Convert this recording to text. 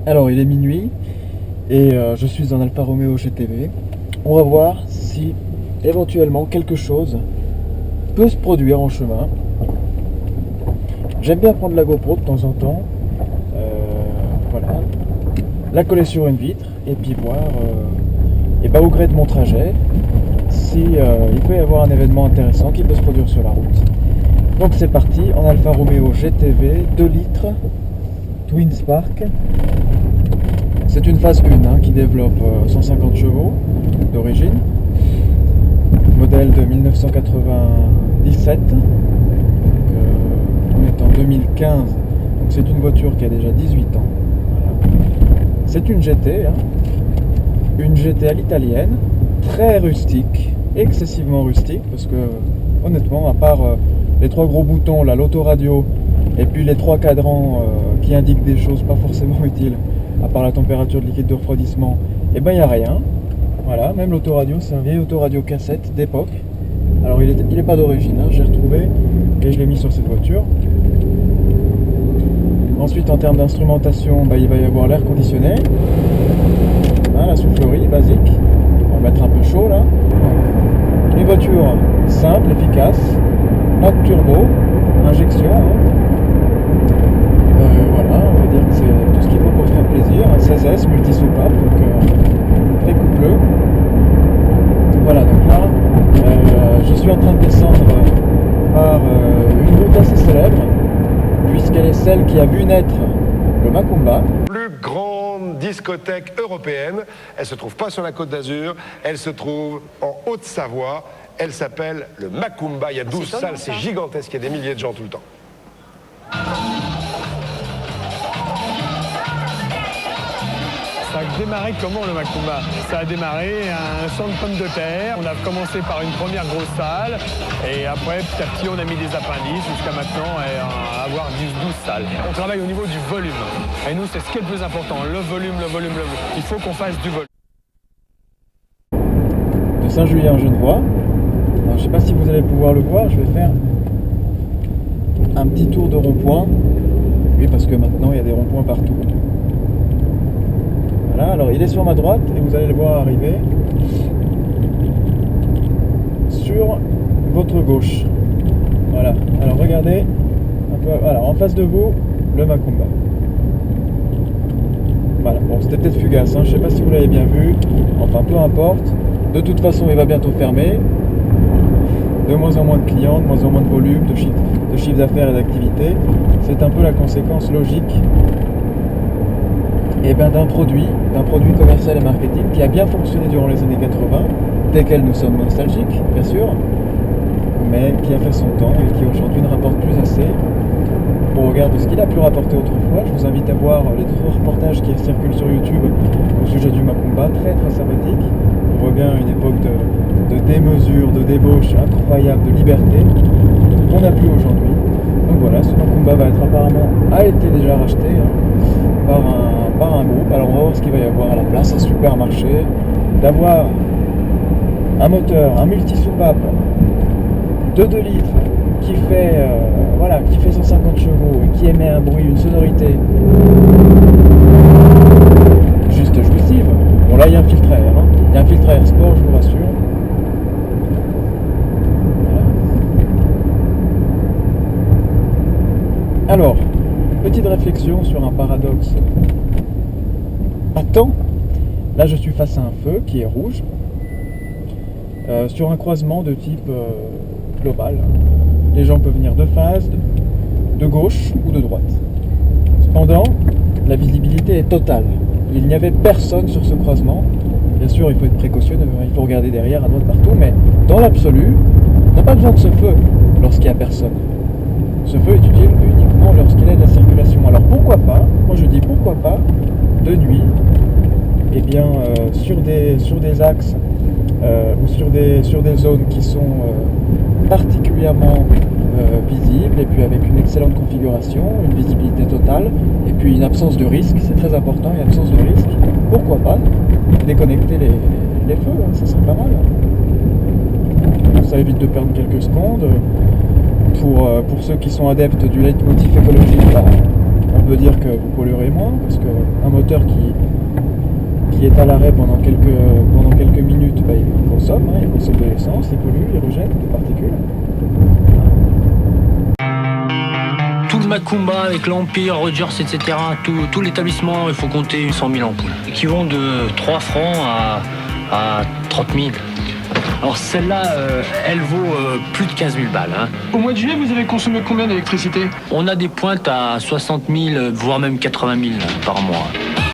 Alors il est minuit et je suis en Alfa Romeo GTV. On va voir si éventuellement quelque chose peut se produire en chemin. J'aime bien prendre la GoPro de temps en temps, voilà, la coller sur une vitre et puis voir au gré de mon trajet si il peut y avoir un événement intéressant qui peut se produire sur la route. Donc c'est parti en Alfa Romeo GTV 2 litres Twin Spark. C'est une phase 1 qui développe 150 chevaux d'origine, modèle de 1997, donc, on est en 2015, donc c'est une voiture qui a déjà 18 ans. Voilà. C'est une GT, une GT à l'italienne, très rustique, excessivement rustique, parce que honnêtement, à part les 3 gros boutons, là, l'autoradio, et puis les 3 cadrans qui indiquent des choses pas forcément utiles, à part la température de liquide de refroidissement, et ben il n'y a rien. Voilà, même l'autoradio, c'est un vieil autoradio cassette d'époque. Alors il est pas d'origine, j'ai retrouvé et je l'ai mis sur cette voiture. Ensuite en termes d'instrumentation, il va y avoir l'air conditionné, la soufflerie basique, on va mettre un peu chaud là. Une voiture simple, efficace, pas de turbo, injection. Voilà, on va dire que c'est tout ce qu'il faut pour se faire plaisir. Un 16S multi-soupape, donc très coupleux. Voilà, donc là, je suis en train de descendre par une route assez célèbre, puisqu'elle est celle qui a vu naître le Macumba. Plus grande discothèque européenne, elle se trouve pas sur la Côte d'Azur, elle se trouve en Haute-Savoie, elle s'appelle le Macumba, il y a 12 salles, c'est gigantesque, il y a des milliers de gens tout le temps. Ça a démarré comment le Macumba? Ça a démarré à un centre de pommes de terre. On a commencé par une première grosse salle et après petit à petit on a mis des appendices jusqu'à maintenant avoir 12 salles. On travaille au niveau du volume et nous c'est ce qui est le plus important, le volume. Il faut qu'on fasse du volume. De Saint-Julien-Genevois. Je ne sais pas si vous allez pouvoir le voir, je vais faire un petit tour de rond-point. Oui, parce que maintenant il y a des ronds-points partout. Voilà, alors il est sur ma droite et vous allez le voir arriver sur votre gauche. Voilà, alors regardez, un peu, voilà, en face de vous, le Macumba. Voilà, bon c'était peut-être fugace, je ne sais pas si vous l'avez bien vu, enfin peu importe. De toute façon il va bientôt fermer. De moins en moins de clients, de moins en moins de volume, de chiffre d'affaires et d'activité. C'est un peu la conséquence logique d'un produit commercial et marketing qui a bien fonctionné durant les années 80, desquels nous sommes nostalgiques, bien sûr, mais qui a fait son temps et qui aujourd'hui ne rapporte plus assez au regard de ce qu'il a pu rapporter autrefois. Je vous invite à voir les 2 reportages qui circulent sur YouTube au sujet du Macumba, très très sympathique. On voit bien une époque de démesure, de débauche incroyable, de liberté qu'on n'a plus aujourd'hui. Donc voilà, ce Macumba a été déjà racheté par un groupe. Alors on va voir ce qu'il va y avoir à la place, un supermarché, d'avoir un moteur, un multi-soupape de 2 litres qui fait 150 chevaux et qui émet un bruit, une sonorité juste jouissive. Bon là il y a un filtre à air, il y a un filtre à air sport, je vous rassure. Voilà. Alors, petite réflexion sur un paradoxe. Attends, là je suis face à un feu qui est rouge, sur un croisement de type global. Les gens peuvent venir de face, de gauche ou de droite. Cependant, la visibilité est totale. Il n'y avait personne sur ce croisement. Bien sûr, il faut être précautionneux, il faut regarder derrière, à droite, partout, mais dans l'absolu, on n'a pas besoin de ce feu lorsqu'il n'y a personne. Ce feu est utile uniquement lorsqu'il y a de la circulation. Alors pourquoi pas, moi je dis pourquoi pas, de nuit, sur des axes ou sur des zones qui sont particulièrement visibles, et puis avec une excellente configuration, une visibilité totale, et puis une absence de risque, c'est très important, une absence de risque, pourquoi pas déconnecter les feux, ça serait pas mal. Ça évite de perdre quelques secondes. Pour ceux qui sont adeptes du leitmotiv écologique, on veut dire que vous polluerez moins, parce qu'un moteur qui est à l'arrêt pendant quelques minutes, bah, il consomme de l'essence, il pollue, il rejette des particules. Tout le Macumba avec l'Empire, Rogers, etc., tout l'établissement, il faut compter 100 000 ampoules, qui vont de 3 francs à 30 000. Alors celle-là, elle vaut plus de 15 000 balles. Hein. Au mois de juillet, vous avez consommé combien d'électricité? On a des pointes à 60 000, voire même 80 000 par mois.